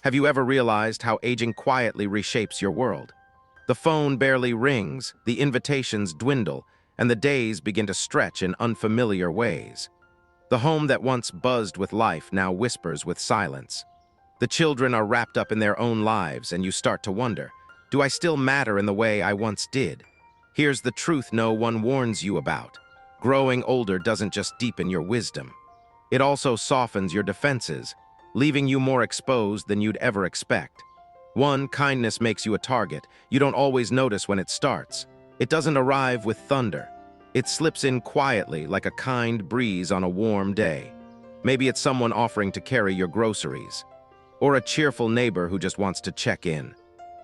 Have you ever realized how aging quietly reshapes your world? The phone barely rings, the invitations dwindle, and the days begin to stretch in unfamiliar ways. The home that once buzzed with life now whispers with silence. The children are wrapped up in their own lives, and you start to wonder, do I still matter in the way I once did? Here's the truth no one warns you about. Growing older doesn't just deepen your wisdom. It also softens your defenses, leaving you more exposed than you'd ever expect. One, kindness makes you a target. You don't always notice when it starts. It doesn't arrive with thunder. It slips in quietly like a kind breeze on a warm day. Maybe it's someone offering to carry your groceries, or a cheerful neighbor who just wants to check in,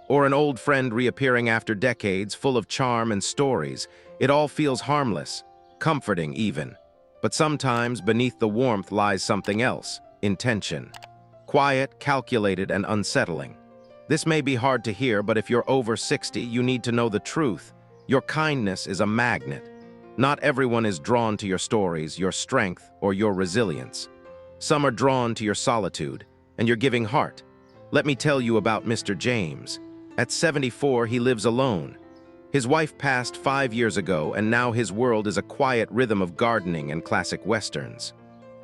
or an old friend reappearing after decades, full of charm and stories. It all feels harmless, comforting even. But sometimes beneath the warmth lies something else, intention. Quiet, calculated, and unsettling. This may be hard to hear, but if you're over 60, you need to know the truth. Your kindness is a magnet. Not everyone is drawn to your stories, your strength, or your resilience. Some are drawn to your solitude and your giving heart. Let me tell you about Mr. James. At 74, he lives alone. His wife passed 5 years ago, and now his world is a quiet rhythm of gardening and classic westerns.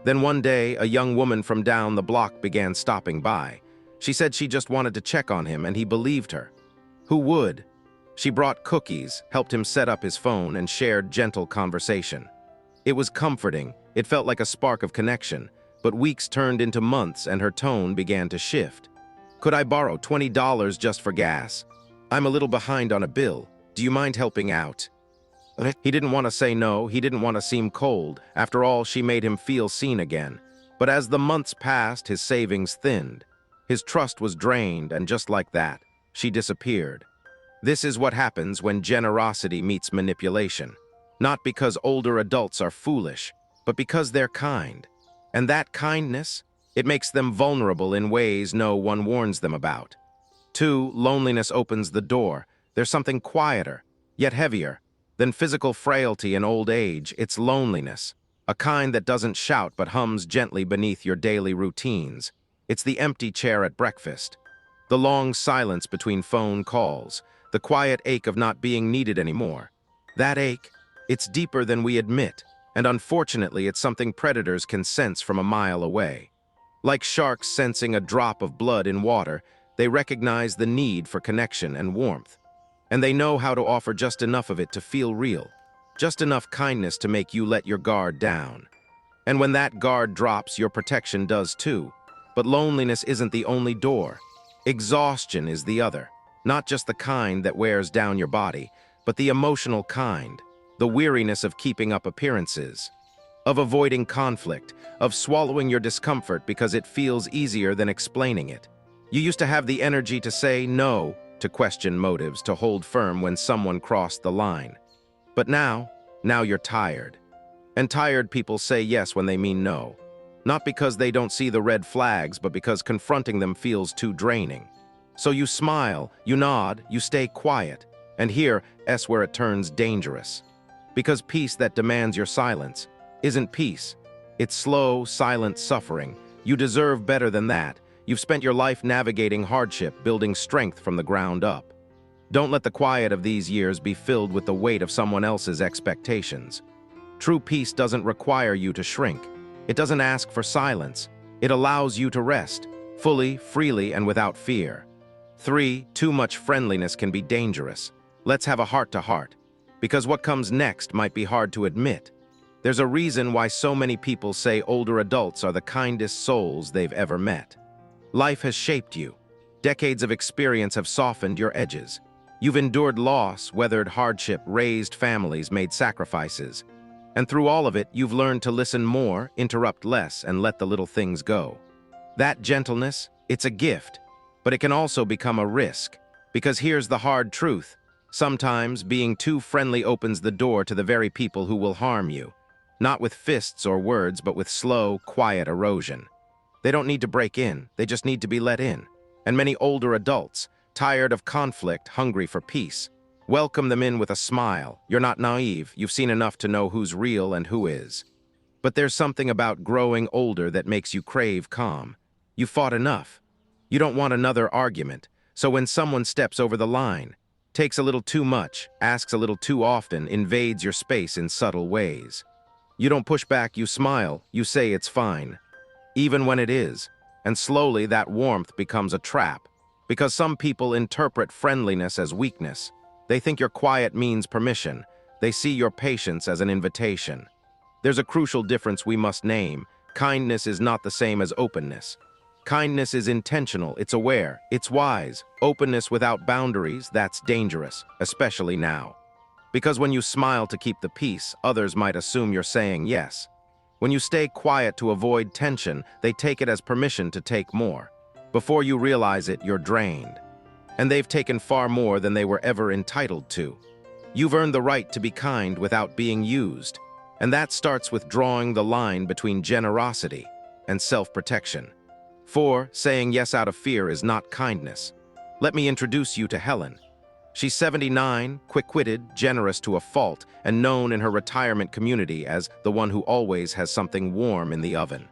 Then one day, a young woman from down the block began stopping by. She said she just wanted to check on him, and he believed her. Who would? She brought cookies, helped him set up his phone, and shared gentle conversation. It was comforting. It felt like a spark of connection, but weeks turned into months, and her tone began to shift. Could I borrow $20 just for gas? I'm a little behind on a bill. Do you mind helping out? He didn't want to say no. He didn't want to seem cold. After all, she made him feel seen again. But as the months passed, his savings thinned. His trust was drained, and just like that, she disappeared. This is what happens when generosity meets manipulation. Not because older adults are foolish, but because they're kind. And that kindness, it makes them vulnerable in ways no one warns them about. 2, loneliness opens the door. There's something quieter, yet heavier, than physical frailty and old age. It's loneliness, a kind that doesn't shout but hums gently beneath your daily routines. It's the empty chair at breakfast, the long silence between phone calls, the quiet ache of not being needed anymore. That ache, it's deeper than we admit, and unfortunately it's something predators can sense from a mile away. Like sharks sensing a drop of blood in water, they recognize the need for connection and warmth. And they know how to offer just enough of it to feel real, just enough kindness to make you let your guard down. And when that guard drops, your protection does too. But loneliness isn't the only door. Exhaustion is the other. Not just the kind that wears down your body, but the emotional kind. The weariness of keeping up appearances, of avoiding conflict, of swallowing your discomfort because it feels easier than explaining it. You used to have the energy to say no, to question motives, to hold firm when someone crossed the line. But now you're tired. And tired people say yes when they mean no. Not because they don't see the red flags, but because confronting them feels too draining. So you smile, you nod, you stay quiet. And here's where it turns dangerous. Because peace that demands your silence isn't peace. It's slow, silent suffering. You deserve better than that. You've spent your life navigating hardship, building strength from the ground up. Don't let the quiet of these years be filled with the weight of someone else's expectations. True peace doesn't require you to shrink. It doesn't ask for silence. It allows you to rest, fully, freely, and without fear. 3, too much friendliness can be dangerous. Let's have a heart-to-heart. Because what comes next might be hard to admit. There's a reason why so many people say older adults are the kindest souls they've ever met. Life has shaped you. Decades of experience have softened your edges. You've endured loss, weathered hardship, raised families, made sacrifices. And through all of it, you've learned to listen more, interrupt less, and let the little things go. That gentleness, it's a gift, but it can also become a risk. Because here's the hard truth. Sometimes being too friendly opens the door to the very people who will harm you. Not with fists or words, but with slow, quiet erosion. They don't need to break in, they just need to be let in. And many older adults, tired of conflict, hungry for peace, welcome them in with a smile. You're not naive, you've seen enough to know who's real and who is. But there's something about growing older that makes you crave calm. You fought enough. You don't want another argument, so when someone steps over the line, takes a little too much, asks a little too often, invades your space in subtle ways. You don't push back, you smile, you say it's fine, even when it is, and slowly that warmth becomes a trap, because some people interpret friendliness as weakness. They think your quiet means permission. They see your patience as an invitation. There's a crucial difference we must name. Kindness is not the same as openness. Kindness is intentional, it's aware, it's wise. Openness without boundaries, that's dangerous, especially now. Because when you smile to keep the peace, others might assume you're saying yes. When you stay quiet to avoid tension, they take it as permission to take more. Before you realize it, you're drained. And they've taken far more than they were ever entitled to. You've earned the right to be kind without being used. And that starts with drawing the line between generosity and self-protection. 4. Saying yes out of fear is not kindness. Let me introduce you to Helen. She's 79, quick-witted, generous to a fault, and known in her retirement community as the one who always has something warm in the oven.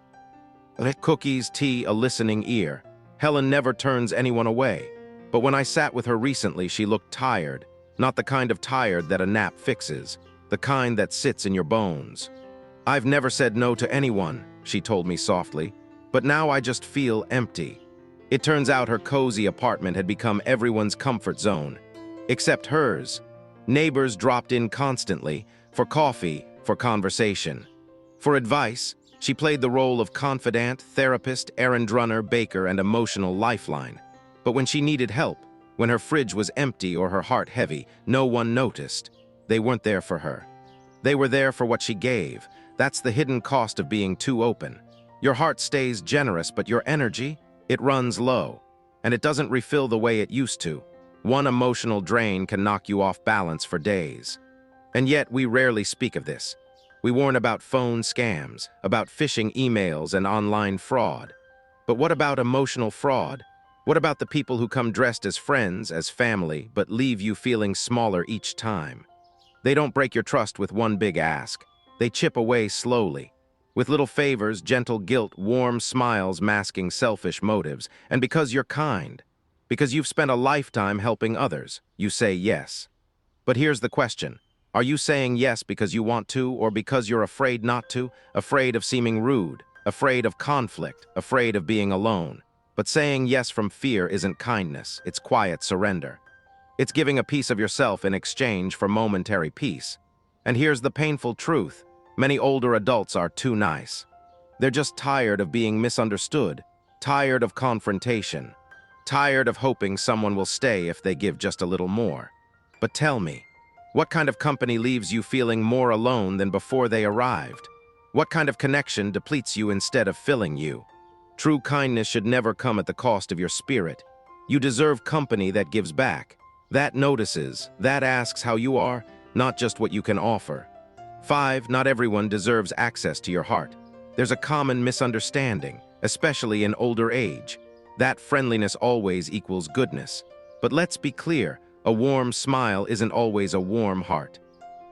Cookies, tea, a listening ear. Helen never turns anyone away. But when I sat with her recently, she looked tired. Not the kind of tired that a nap fixes, the kind that sits in your bones. I've never said no to anyone, she told me softly, but now I just feel empty. It turns out her cozy apartment had become everyone's comfort zone, except hers. Neighbors dropped in constantly, for coffee, for conversation. For advice, she played the role of confidant, therapist, errand runner, baker, and emotional lifeline. But when she needed help, when her fridge was empty or her heart heavy, no one noticed. They weren't there for her. They were there for what she gave. That's the hidden cost of being too open. Your heart stays generous, but your energy, it runs low, and it doesn't refill the way it used to. One emotional drain can knock you off balance for days. And yet we rarely speak of this. We warn about phone scams, about phishing emails and online fraud. But what about emotional fraud? What about the people who come dressed as friends, as family, but leave you feeling smaller each time? They don't break your trust with one big ask. They chip away slowly, with little favors, gentle guilt, warm smiles masking selfish motives. And because you're kind, because you've spent a lifetime helping others, you say yes. But here's the question. Are you saying yes because you want to, or because you're afraid not to? Afraid of seeming rude, afraid of conflict, afraid of being alone? But saying yes from fear isn't kindness, it's quiet surrender. It's giving a piece of yourself in exchange for momentary peace. And here's the painful truth. Many older adults are too nice. They're just tired of being misunderstood, tired of confrontation, tired of hoping someone will stay if they give just a little more. But tell me, what kind of company leaves you feeling more alone than before they arrived? What kind of connection depletes you instead of filling you? True kindness should never come at the cost of your spirit. You deserve company that gives back, that notices, that asks how you are, not just what you can offer. 5. Not everyone deserves access to your heart. There's a common misunderstanding, especially in older age, that friendliness always equals goodness. But let's be clear, a warm smile isn't always a warm heart.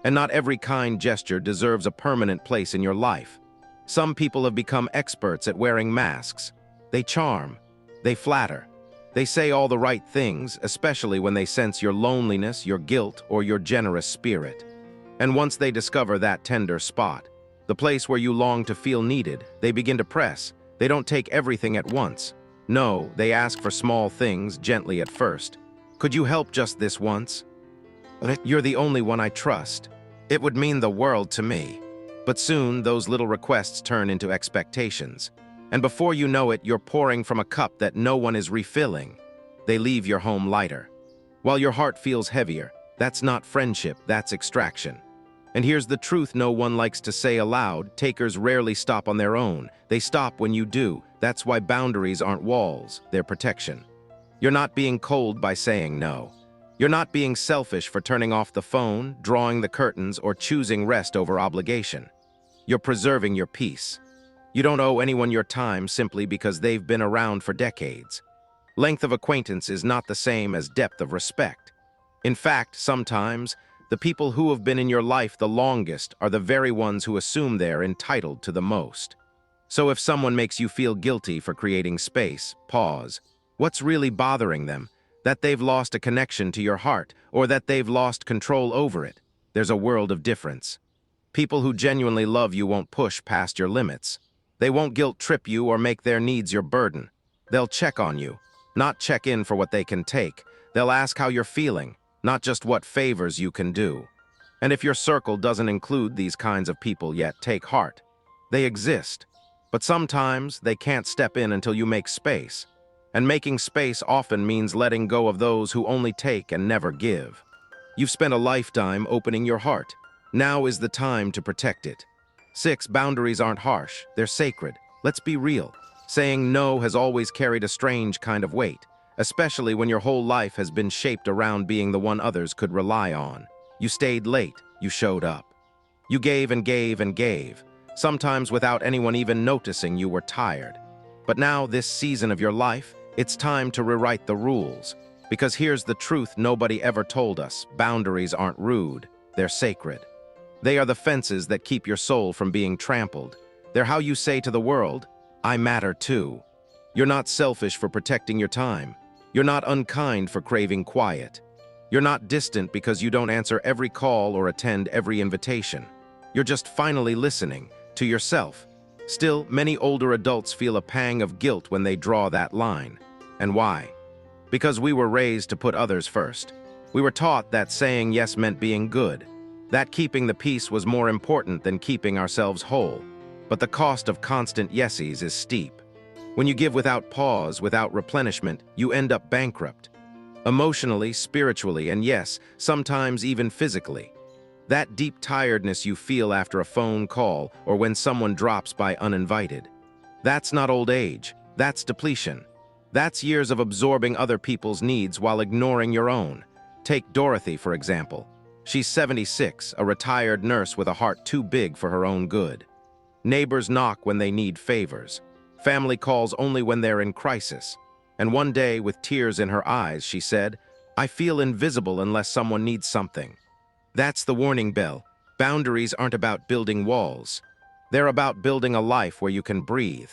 And not every kind gesture deserves a permanent place in your life. Some people have become experts at wearing masks. They charm, they flatter, they say all the right things, especially when they sense your loneliness, your guilt, or your generous spirit. And once they discover that tender spot, the place where you long to feel needed, they begin to press. They don't take everything at once. No, they ask for small things, gently at first. Could you help just this once? You're the only one I trust. It would mean the world to me. But soon, those little requests turn into expectations. And before you know it, you're pouring from a cup that no one is refilling. They leave your home lighter. While your heart feels heavier, that's not friendship, that's extraction. And here's the truth no one likes to say aloud. Takers rarely stop on their own. They stop when you do. That's why boundaries aren't walls, they're protection. You're not being cold by saying no. You're not being selfish for turning off the phone, drawing the curtains, or choosing rest over obligation. You're preserving your peace. You don't owe anyone your time simply because they've been around for decades. Length of acquaintance is not the same as depth of respect. In fact, sometimes, the people who have been in your life the longest are the very ones who assume they're entitled to the most. So if someone makes you feel guilty for creating space, pause. What's really bothering them? That they've lost a connection to your heart, or that they've lost control over it. There's a world of difference. People who genuinely love you won't push past your limits. They won't guilt-trip you or make their needs your burden. They'll check on you, not check in for what they can take. They'll ask how you're feeling, not just what favors you can do. And if your circle doesn't include these kinds of people yet, take heart. They exist, but sometimes they can't step in until you make space. And making space often means letting go of those who only take and never give. You've spent a lifetime opening your heart. Now is the time to protect it. 6. Boundaries aren't harsh, they're sacred. Let's be real. Saying no has always carried a strange kind of weight, especially when your whole life has been shaped around being the one others could rely on. You stayed late, you showed up. You gave and gave and gave, sometimes without anyone even noticing you were tired. But now, this season of your life, it's time to rewrite the rules. Because here's the truth nobody ever told us: boundaries aren't rude, they're sacred. They are the fences that keep your soul from being trampled. They're how you say to the world, I matter too. You're not selfish for protecting your time. You're not unkind for craving quiet. You're not distant because you don't answer every call or attend every invitation. You're just finally listening to yourself. Still, many older adults feel a pang of guilt when they draw that line. And why? Because we were raised to put others first. We were taught that saying yes meant being good, that keeping the peace was more important than keeping ourselves whole. But the cost of constant yesies is steep. When you give without pause, without replenishment, you end up bankrupt. Emotionally, spiritually, and yes, sometimes even physically. That deep tiredness you feel after a phone call or when someone drops by uninvited. That's not old age, that's depletion. That's years of absorbing other people's needs while ignoring your own. Take Dorothy, for example. She's 76, a retired nurse with a heart too big for her own good. Neighbors knock when they need favors. Family calls only when they're in crisis. And one day, with tears in her eyes, she said, I feel invisible unless someone needs something. That's the warning bell. Boundaries aren't about building walls. They're about building a life where you can breathe.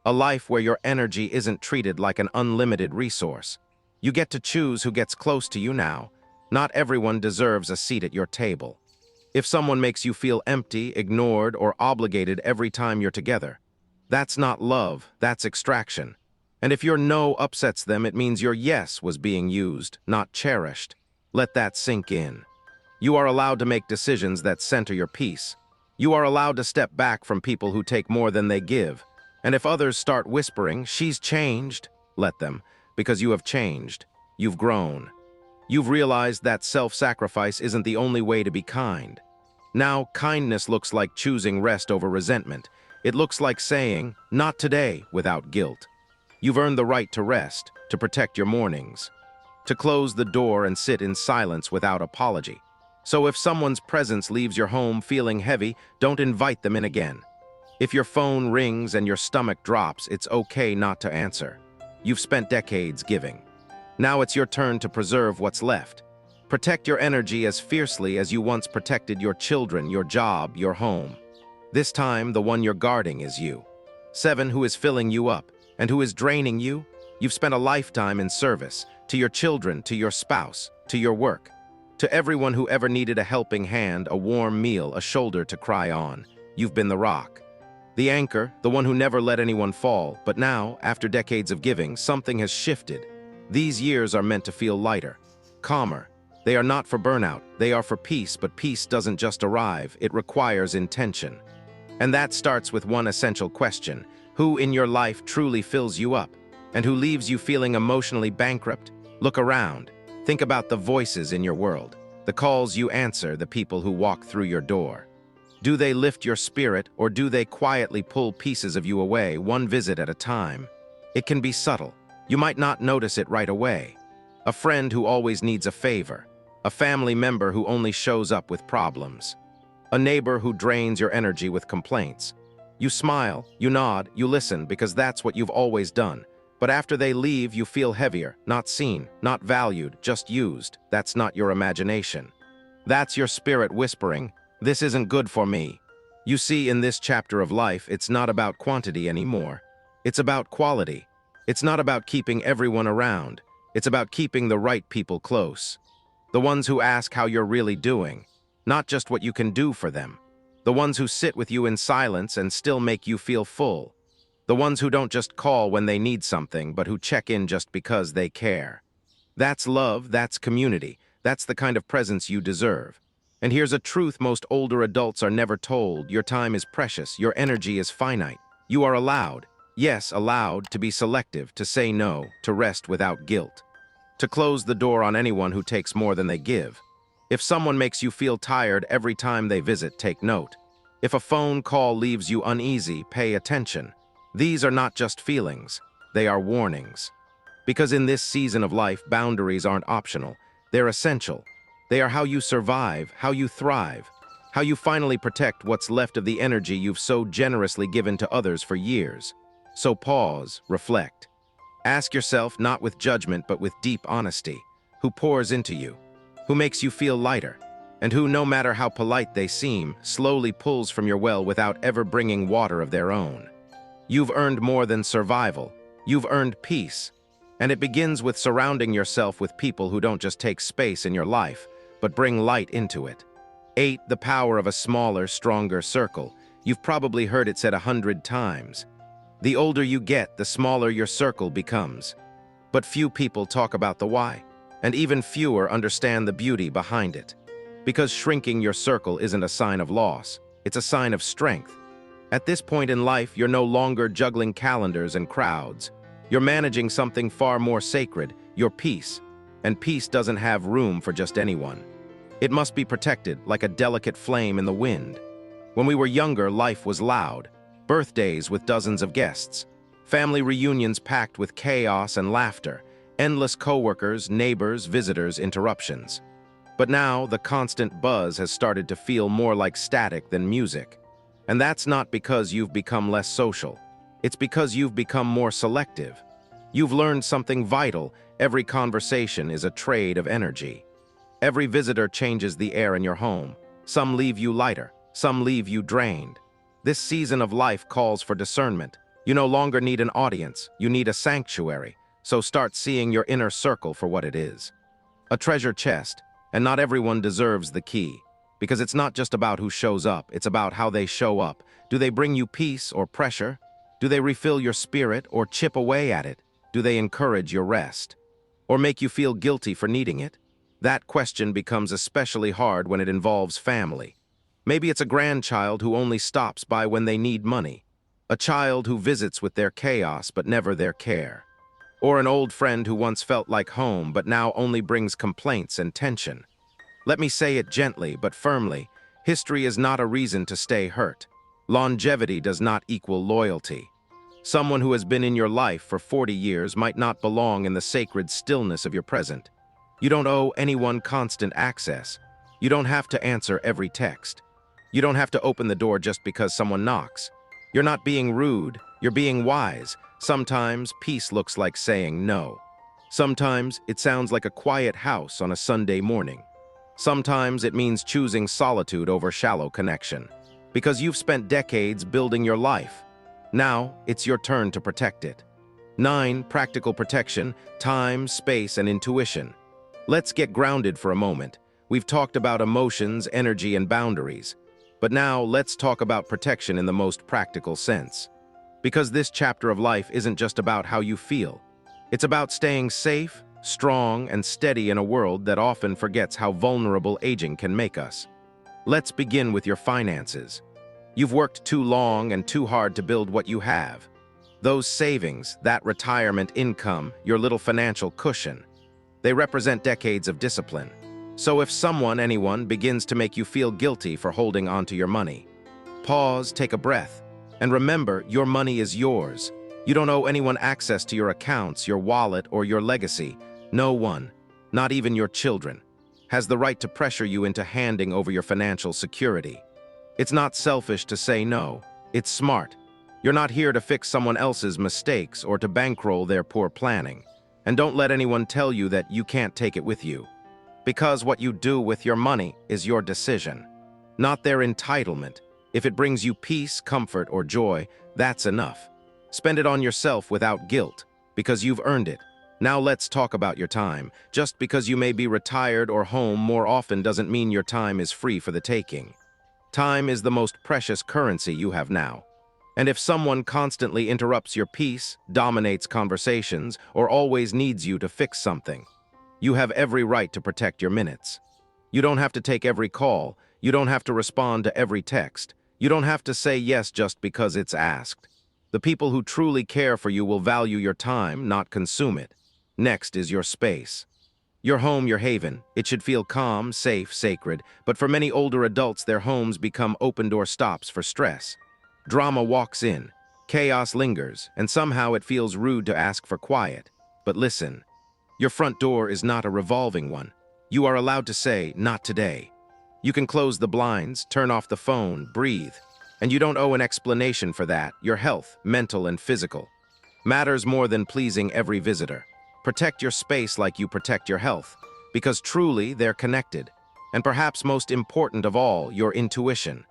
A life where your energy isn't treated like an unlimited resource. You get to choose who gets close to you now. Not everyone deserves a seat at your table. If someone makes you feel empty, ignored, or obligated every time you're together, that's not love, that's extraction. And if your no upsets them, it means your yes was being used, not cherished. Let that sink in. You are allowed to make decisions that center your peace. You are allowed to step back from people who take more than they give. And if others start whispering, she's changed, let them, because you have changed. You've grown. You've realized that self-sacrifice isn't the only way to be kind. Now, kindness looks like choosing rest over resentment. It looks like saying, not today, without guilt. You've earned the right to rest, to protect your mornings, to close the door and sit in silence without apology. So if someone's presence leaves your home feeling heavy, don't invite them in again. If your phone rings and your stomach drops, it's okay not to answer. You've spent decades giving. Now it's your turn to preserve what's left. Protect your energy as fiercely as you once protected your children, your job, your home. This time, the one you're guarding is you. 7. Who is filling you up and who is draining you? You've spent a lifetime in service, to your children, to your spouse, to your work, to everyone who ever needed a helping hand, a warm meal, a shoulder to cry on. You've been the rock. The anchor, the one who never let anyone fall. But now, after decades of giving, something has shifted. These years are meant to feel lighter, calmer. They are not for burnout, they are for peace, but peace doesn't just arrive, it requires intention. And that starts with one essential question: who in your life truly fills you up, and who leaves you feeling emotionally bankrupt? Look around. Think about the voices in your world, the calls you answer, the people who walk through your door. Do they lift your spirit, or do they quietly pull pieces of you away, one visit at a time? It can be subtle. You might not notice it right away. A friend who always needs a favor. A family member who only shows up with problems. A neighbor who drains your energy with complaints. You smile, you nod, you listen because that's what you've always done. But after they leave, you feel heavier, not seen, not valued, just used. That's not your imagination. That's your spirit whispering, this isn't good for me. You see, in this chapter of life, it's not about quantity anymore. It's about quality. It's not about keeping everyone around. It's about keeping the right people close. The ones who ask how you're really doing, not just what you can do for them. The ones who sit with you in silence and still make you feel full. The ones who don't just call when they need something, but who check in just because they care. That's love, that's community, that's the kind of presence you deserve. And here's a truth most older adults are never told: your time is precious, your energy is finite. You are allowed, yes, allowed, to be selective, to say no, to rest without guilt, to close the door on anyone who takes more than they give. If someone makes you feel tired every time they visit, take note. If a phone call leaves you uneasy, pay attention. These are not just feelings, they are warnings. Because in this season of life, boundaries aren't optional, they're essential. They are how you survive, how you thrive, how you finally protect what's left of the energy you've so generously given to others for years. So pause, reflect. Ask yourself, not with judgment but with deep honesty, who pours into you, who makes you feel lighter, and who, no matter how polite they seem, slowly pulls from your well without ever bringing water of their own. You've earned more than survival. You've earned peace. And it begins with surrounding yourself with people who don't just take space in your life, but bring light into it. 8. The power of a smaller, stronger circle. You've probably heard it said 100 times. The older you get, the smaller your circle becomes. But few people talk about the why, and even fewer understand the beauty behind it. Because shrinking your circle isn't a sign of loss, it's a sign of strength. At this point in life, you're no longer juggling calendars and crowds. You're managing something far more sacred, your peace. And peace doesn't have room for just anyone. It must be protected like a delicate flame in the wind. When we were younger, life was loud. Birthdays with dozens of guests. Family reunions packed with chaos and laughter. Endless coworkers, neighbors, visitors, interruptions. But now, the constant buzz has started to feel more like static than music. And that's not because you've become less social. It's because you've become more selective. You've learned something vital: every conversation is a trade of energy. Every visitor changes the air in your home. Some leave you lighter, some leave you drained. This season of life calls for discernment. You no longer need an audience, you need a sanctuary. So start seeing your inner circle for what it is. A treasure chest, and not everyone deserves the key. Because it's not just about who shows up, it's about how they show up. Do they bring you peace or pressure? Do they refill your spirit or chip away at it? Do they encourage your rest? Or make you feel guilty for needing it? That question becomes especially hard when it involves family. Maybe it's a grandchild who only stops by when they need money. A child who visits with their chaos but never their care. Or an old friend who once felt like home but now only brings complaints and tension. Let me say it gently but firmly: history is not a reason to stay hurt. Longevity does not equal loyalty. Someone who has been in your life for 40 years might not belong in the sacred stillness of your present. You don't owe anyone constant access. You don't have to answer every text. You don't have to open the door just because someone knocks. You're not being rude, you're being wise. Sometimes peace looks like saying no. Sometimes it sounds like a quiet house on a Sunday morning. Sometimes it means choosing solitude over shallow connection. Because you've spent decades building your life. Now, it's your turn to protect it. 9. Practical protection: time, space, and intuition. Let's get grounded for a moment. We've talked about emotions, energy, and boundaries. But now, let's talk about protection in the most practical sense. Because this chapter of life isn't just about how you feel. It's about staying safe, strong, and steady in a world that often forgets how vulnerable aging can make us. Let's begin with your finances. You've worked too long and too hard to build what you have. Those savings, that retirement income, your little financial cushion, they represent decades of discipline. So if anyone begins to make you feel guilty for holding onto your money, pause, take a breath, and remember, your money is yours. You don't owe anyone access to your accounts, your wallet, or your legacy. No one, not even your children, has the right to pressure you into handing over your financial security. It's not selfish to say no. It's smart. You're not here to fix someone else's mistakes or to bankroll their poor planning. And don't let anyone tell you that you can't take it with you. Because what you do with your money is your decision, not their entitlement. If it brings you peace, comfort, or joy, that's enough. Spend it on yourself without guilt. because you've earned it. Now let's talk about your time. Just because you may be retired or home more often doesn't mean your time is free for the taking. Time is the most precious currency you have now. And if someone constantly interrupts your peace, dominates conversations, or always needs you to fix something, you have every right to protect your minutes. You don't have to take every call. You don't have to respond to every text. You don't have to say yes just because it's asked. The people who truly care for you will value your time, not consume it. Next is your space. Your home, your haven. It should feel calm, safe, sacred, but for many older adults, their homes become open-door stops for stress. Drama walks in, chaos lingers, and somehow it feels rude to ask for quiet. But listen, your front door is not a revolving one. You are allowed to say, "Not today." You can close the blinds, turn off the phone, breathe. And you don't owe an explanation for that. Your health, mental and physical, matters more than pleasing every visitor. Protect your space like you protect your health, because truly they're connected. And perhaps most important of all, your intuition.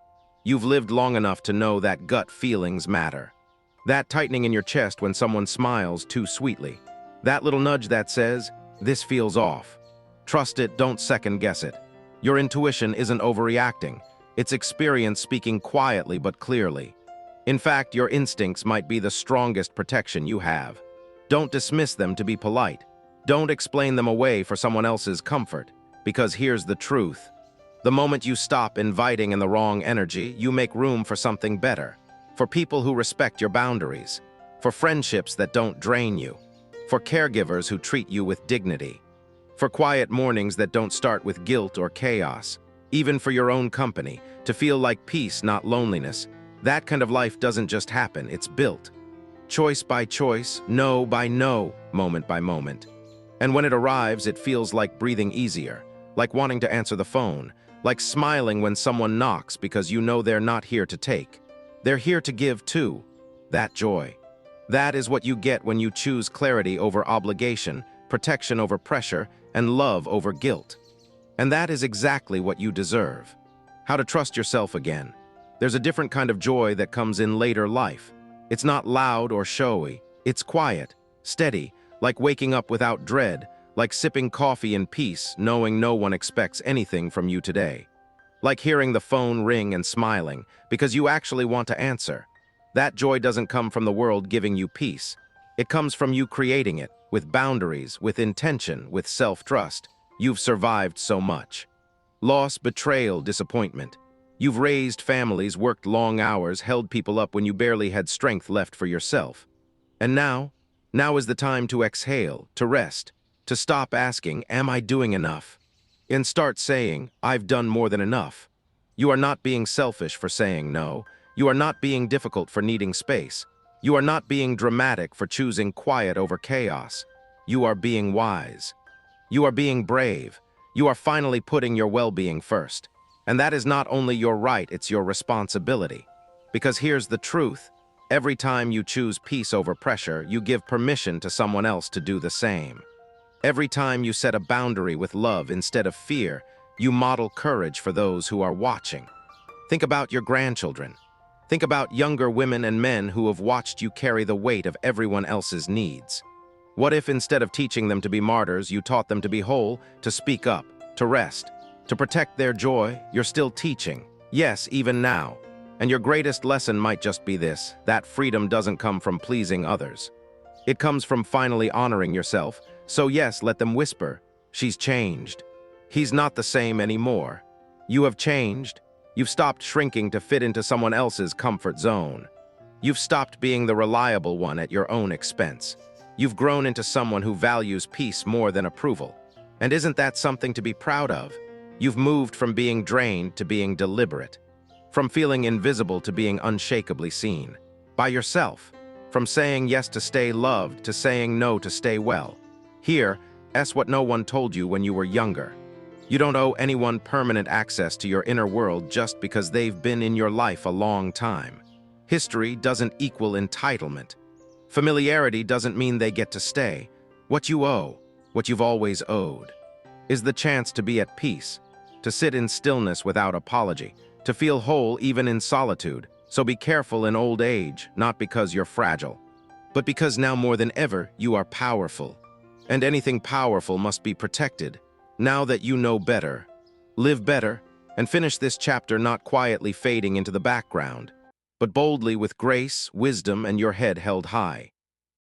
You've lived long enough to know that gut feelings matter. That tightening in your chest when someone smiles too sweetly. That little nudge that says, "This feels off." Trust it, don't second guess it. Your intuition isn't overreacting. It's experience speaking quietly but clearly. In fact, your instincts might be the strongest protection you have. Don't dismiss them to be polite. Don't explain them away for someone else's comfort, because here's the truth. The moment you stop inviting in the wrong energy, you make room for something better, for people who respect your boundaries, for friendships that don't drain you, for caregivers who treat you with dignity, for quiet mornings that don't start with guilt or chaos, even for your own company, to feel like peace, not loneliness. That kind of life doesn't just happen, it's built. Choice by choice, no by no, moment by moment. And when it arrives, it feels like breathing easier, like wanting to answer the phone, like smiling when someone knocks because you know they're not here to take. They're here to give too. That joy. That is what you get when you choose clarity over obligation, protection over pressure, and love over guilt. And that is exactly what you deserve. How to trust yourself again. There's a different kind of joy that comes in later life. It's not loud or showy. It's quiet, steady, like waking up without dread, like sipping coffee in peace, knowing no one expects anything from you today. Like hearing the phone ring and smiling, because you actually want to answer. That joy doesn't come from the world giving you peace. It comes from you creating it, with boundaries, with intention, with self-trust. You've survived so much. Loss, betrayal, disappointment. You've raised families, worked long hours, held people up when you barely had strength left for yourself. And now is the time to exhale, to rest, to stop asking, "Am I doing enough?" And start saying, "I've done more than enough." You are not being selfish for saying no. You are not being difficult for needing space. You are not being dramatic for choosing quiet over chaos. You are being wise. You are being brave. You are finally putting your well-being first. And that is not only your right, it's your responsibility. Because here's the truth. Every time you choose peace over pressure, you give permission to someone else to do the same. Every time you set a boundary with love instead of fear, you model courage for those who are watching. Think about your grandchildren. Think about younger women and men who have watched you carry the weight of everyone else's needs. What if instead of teaching them to be martyrs, you taught them to be whole, to speak up, to rest, to protect their joy? You're still teaching. Yes, even now. And your greatest lesson might just be this: that freedom doesn't come from pleasing others. It comes from finally honoring yourself. So yes, let them whisper, "She's changed. He's not the same anymore." You have changed. You've stopped shrinking to fit into someone else's comfort zone. You've stopped being the reliable one at your own expense. You've grown into someone who values peace more than approval. And isn't that something to be proud of? You've moved from being drained to being deliberate. From feeling invisible to being unshakably seen. By yourself. From saying yes to stay loved to saying no to stay well. Here, that's what no one told you when you were younger. You don't owe anyone permanent access to your inner world just because they've been in your life a long time. History doesn't equal entitlement. Familiarity doesn't mean they get to stay. What you owe, what you've always owed, is the chance to be at peace, to sit in stillness without apology, to feel whole even in solitude. So be careful in old age, not because you're fragile, but because now more than ever you are powerful. And anything powerful must be protected. Now that you know better, live better, and finish this chapter not quietly fading into the background, but boldly with grace, wisdom, and your head held high.